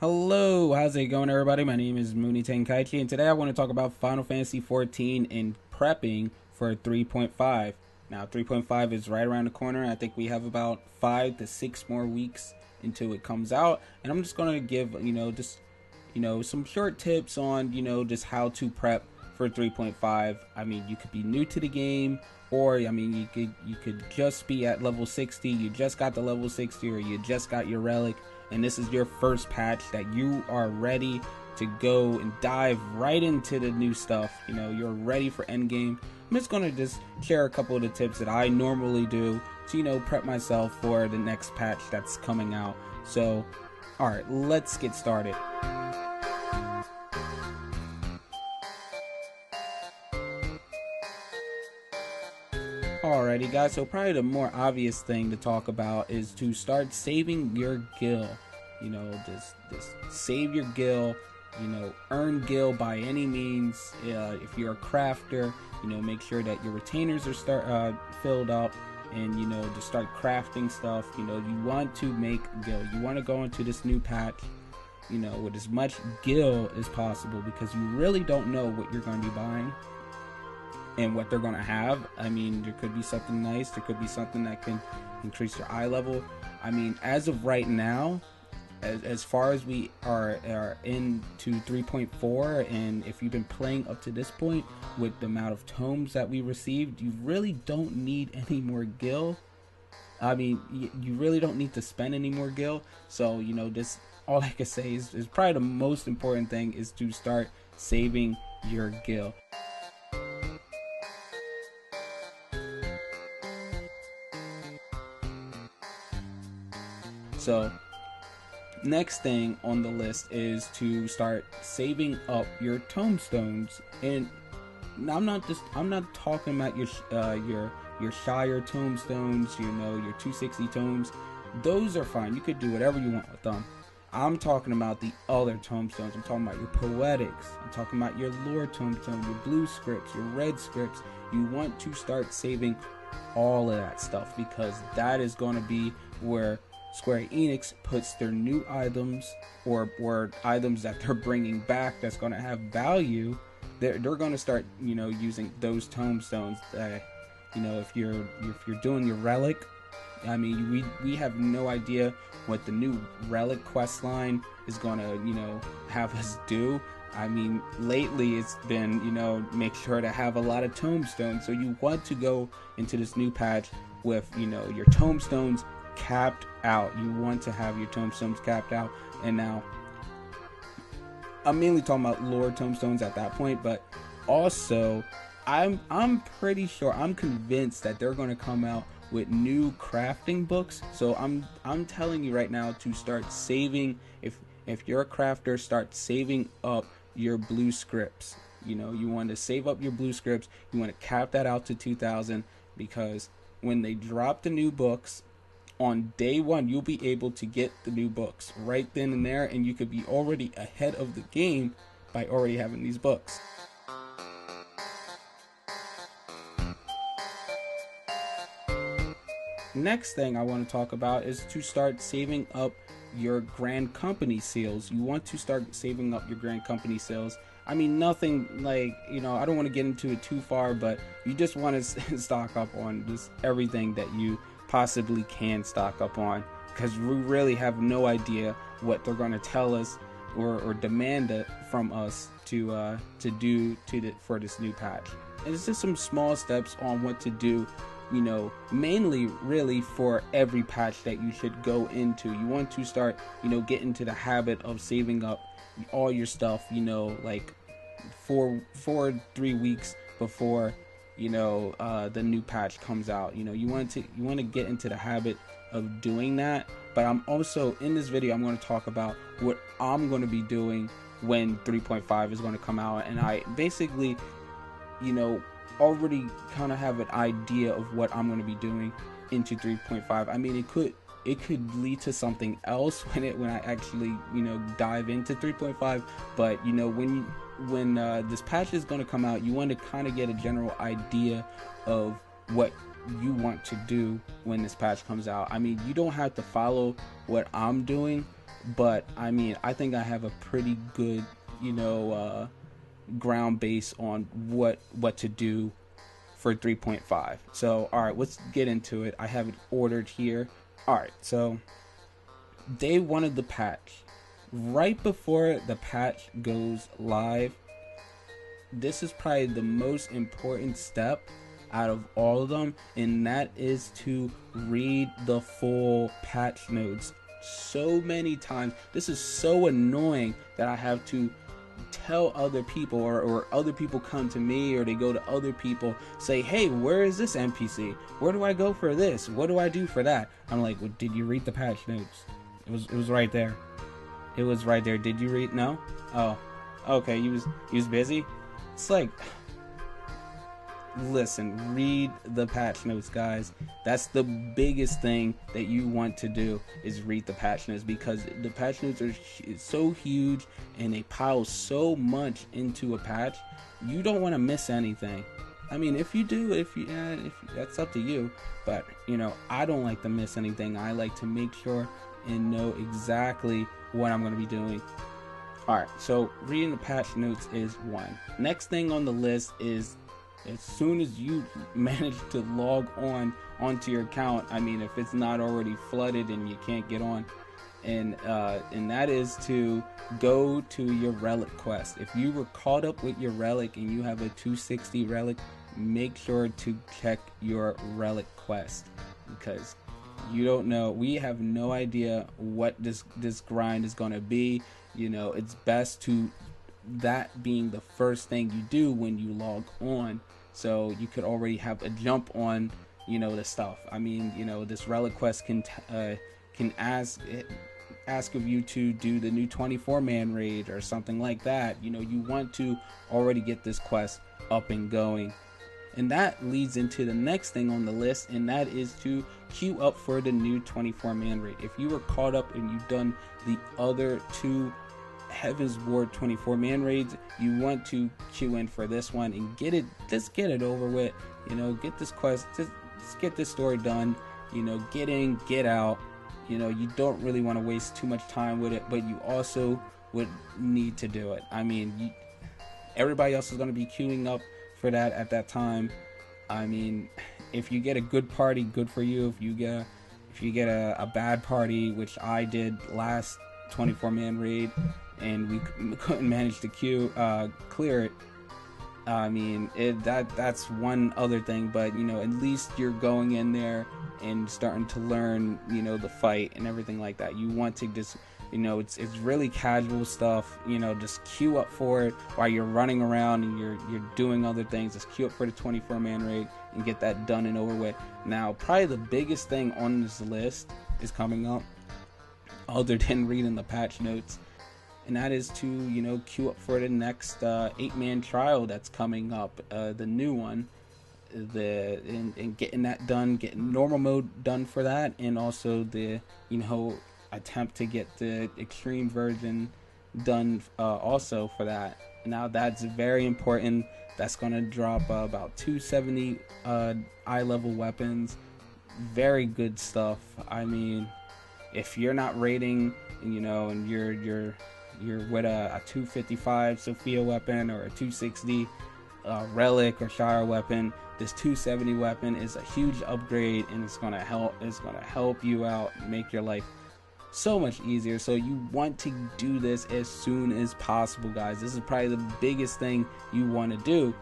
Hello, how's it going, everybody? My name is Mooney Tenkaichi, and today I want to talk about Final Fantasy XIV and prepping for 3.5. Now, 3.5 is right around the corner. I think we have about 5 to 6 more weeks until it comes out, and I'm just going to give, some short tips on, just how to prep for 3.5. I mean, you could be new to the game, or I mean, you could just be at level 60. You just got the level 60, or you just got your relic, and this is your first patch that you are ready to go and dive right into the new stuff. You're ready for endgame. I'm just going to share a couple of the tips that I normally do to, prep myself for the next patch that's coming out. So, alright, let's get started. Alrighty guys, so probably the more obvious thing to talk about is to start saving your gil. Just save your gil, earn gil by any means. If you're a crafter, make sure that your retainers are filled up, and just start crafting stuff. You want to make gil. You want to go into this new patch with as much gil as possible, because you really don't know what you're going to be buying and what they're going to have. I mean, there could be something nice, there could be something that can increase your eye level. I mean, as of right now, as far as we are into 3.4, and if you've been playing up to this point with the amount of tomes that we received, you really don't need any more gil. I mean, you really don't need to spend any more gil. So this, all I can say is probably the most important thing is to start saving your gil. So next thing on the list is to start saving up your tombstones. And I'm not talking about your Shire tombstones, your 260 tomes. Those are fine. You could do whatever you want with them. I'm talking about the other tombstones. I'm talking about your poetics. I'm talking about your lore tombstone, your blue scripts, your red scripts. You want to start saving all of that stuff, because that is going to be where Square Enix puts their new items, or items that they're bringing back that's going to have value. They're going to start using those tombstones. If you're doing your relic, I mean, we have no idea what the new relic quest line is going to have us do. I mean, lately it's been make sure to have a lot of tombstones. So you want to go into this new patch with your tombstones capped out. You want to have your tombstones capped out. And now I'm mainly talking about lore tombstones at that point, but also I'm pretty sure, I'm convinced that they're going to come out with new crafting books. So I'm telling you right now to start saving. If you're a crafter, start saving up your blue scripts. You want to save up your blue scripts. You want to cap that out to 2,000, because when they drop the new books on day one, you'll be able to get the new books right then and there, and you could be already ahead of the game by already having these books. Next thing I want to talk about is to start saving up your Grand Company seals. You want to start saving up your Grand Company seals. I mean, nothing like, I don't want to get into it too far, but you just want to stock up on just everything that you possibly can stock up on, because we really have no idea what they're going to tell us or demand it from us to do for this new patch. And it's just some small steps on what to do, mainly really for every patch that you should go into. You want to start get into the habit of saving up all your stuff, like 3 weeks before the new patch comes out. You want to get into the habit of doing that. But I'm also, in this video, I'm going to talk about what I'm going to be doing when 3.5 is going to come out, and I basically already kind of have an idea of what I'm going to be doing into 3.5. I mean, it could lead to something else when I actually dive into 3.5, but when this patch is going to come out, you want to kind of get a general idea of what you want to do when this patch comes out. I mean, you don't have to follow what I'm doing, but I mean, I think I have a pretty good, ground base on what to do for 3.5. So, all right, let's get into it. I have it ordered here. All right, so day one of the patch, right before the patch goes live, this is probably the most important step out of all of them, and that is to read the full patch notes. So many times, this is so annoying that I have to tell other people, or other people come to me, or they go to other people, say, hey, where is this NPC? Where do I go for this? What do I do for that? I'm like, well, did you read the patch notes? It was right there. It was right there. Did you read? No? Oh, okay. You was busy. It's like, listen, read the patch notes, guys. That's the biggest thing that you want to do, is read the patch notes, because the patch notes are so huge and they pile so much into a patch. You don't want to miss anything. I mean, if you do, if that's up to you, but I don't like to miss anything. I like to make sure and know exactly what I'm going to be doing. Alright, so reading the patch notes is one. Next thing on the list is, as soon as you manage to log onto your account, I mean, if it's not already flooded and you can't get on, and that is to go to your relic quest. If you were caught up with your relic and you have a 260 relic, make sure to check your relic quest, because you don't know. We have no idea what this grind is going to be. It's best to that being the first thing you do when you log on, so you could already have a jump on the stuff. I mean, this relic quest can ask of you to do the new 24-man raid or something like that. You want to already get this quest up and going. And that leads into the next thing on the list, and that is to queue up for the new 24-man raid. If you were caught up and you've done the other two Heaven's Ward 24-man raids, you want to queue in for this one and get it over with. Get this quest, just get this story done. Get in, get out. You don't really want to waste too much time with it, but you also would need to do it. I mean, everybody else is going to be queuing up for that at that time. I mean, if you get a good party, good for you. If you get a bad party, which I did last 24-man raid, and we couldn't manage to clear it, I mean, that's one other thing. But at least you're going in there and starting to learn the fight and everything like that. You want to just it's really casual stuff. Just queue up for it while you're running around and you're doing other things. Just queue up for the 24-man raid and get that done and over with. Now, probably the biggest thing on this list is coming up, other than reading the patch notes, and that is to queue up for the next 8-man trial that's coming up, the new one, and getting that done, getting normal mode done for that, and also the attempt to get the extreme version done also for that. Now that's very important. That's going to drop about 270 eye level weapons. Very good stuff. I mean, if you're not raiding, and you're with a 255 Sophia weapon or a 260 relic or Shire weapon, this 270 weapon is a huge upgrade, and it's going to help you out, make your life so much easier. So you want to do this as soon as possible, guys. This is probably the biggest thing you want to do.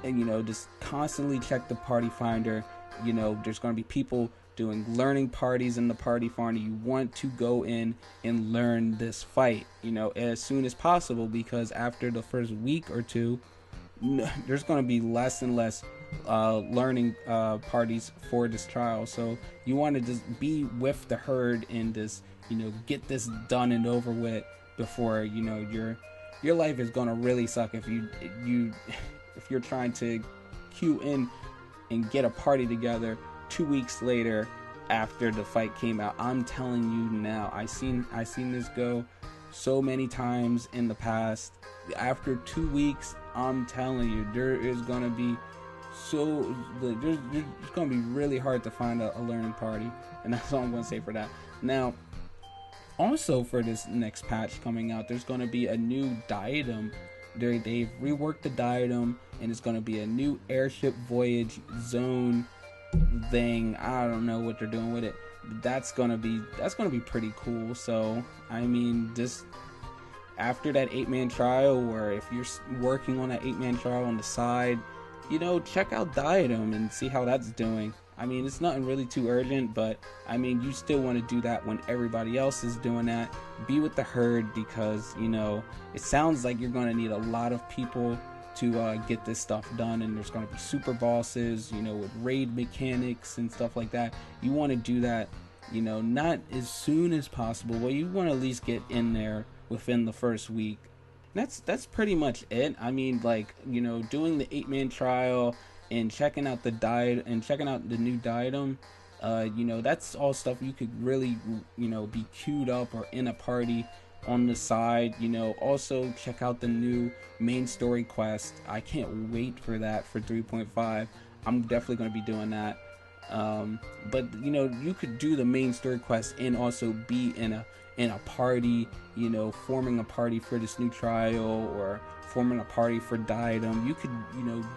And just constantly check the party finder. There's going to be people doing learning parties in the party finder. You want to go in and learn this fight as soon as possible, because after the first week or two, there's going to be less and less learning parties for this trial. So you want to just be with the herd and just get this done and over with before your life is going to really suck if you're trying to queue in and get a party together 2 weeks later after the fight came out. I'm telling you now, I seen this go so many times in the past. After 2 weeks, I'm telling you, it's gonna be really hard to find a learning party, and that's all I'm gonna say for that. Now, Also, for this next patch coming out, there's going to be a new diadem. They've reworked the diadem, and it's going to be a new airship voyage zone thing. I don't know what they're doing with it. But that's gonna be pretty cool. So I mean, just after that 8-man trial, or if you're working on that 8-man trial on the side, check out Diadem and see how that's doing. I mean, it's nothing really too urgent, but I mean, you still want to do that when everybody else is doing that. Be with the herd, because it sounds like you're going to need a lot of people to get this stuff done, and there's going to be super bosses, with raid mechanics and stuff like that. You want to do that, not as soon as possible, but you want to at least get in there within the first week. That's pretty much it. I mean, like, doing the 8-man trial and checking out the new diadem, that's all stuff you could really, be queued up or in a party on the side. Also check out the new main story quest. I can't wait for that for 3.5. I'm definitely going to be doing that. But you could do the main story quest and also be in a party, forming a party for this new trial, or forming a party for diadem. You could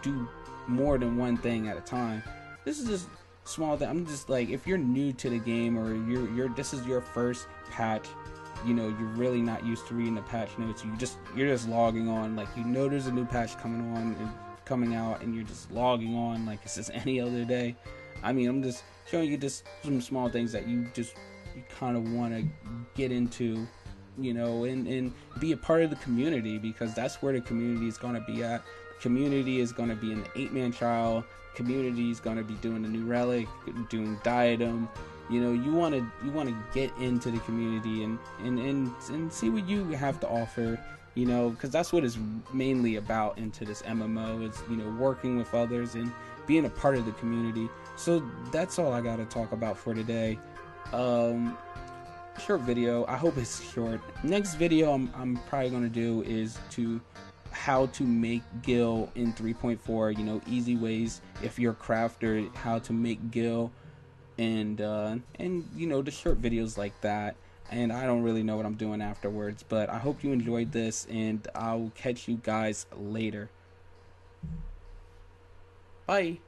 do more than one thing at a time. This is just small thing. I'm just like, if you're new to the game, or this is your first patch, you're really not used to reading the patch notes. You're just logging on, like, there's a new patch coming out, and you're just logging on like it's just any other day. I mean, I'm just showing you just some small things that you kind of want to get into, and be a part of the community, because that's where the community is going to be at. The community is going to be in the 8-man trial. Community is going to be doing the new relic, doing diadem. You want to get into the community and see what you have to offer, because that's what it's mainly about into this MMO. It's working with others and being a part of the community. So that's all I got to talk about for today. Short video. I hope it's short. Next video I'm probably gonna do is how to make gil in 3.4. Easy ways if you're a crafter, how to make gil, and the short videos like that. And I don't really know what I'm doing afterwards, but I hope you enjoyed this, and I'll catch you guys later. Bye.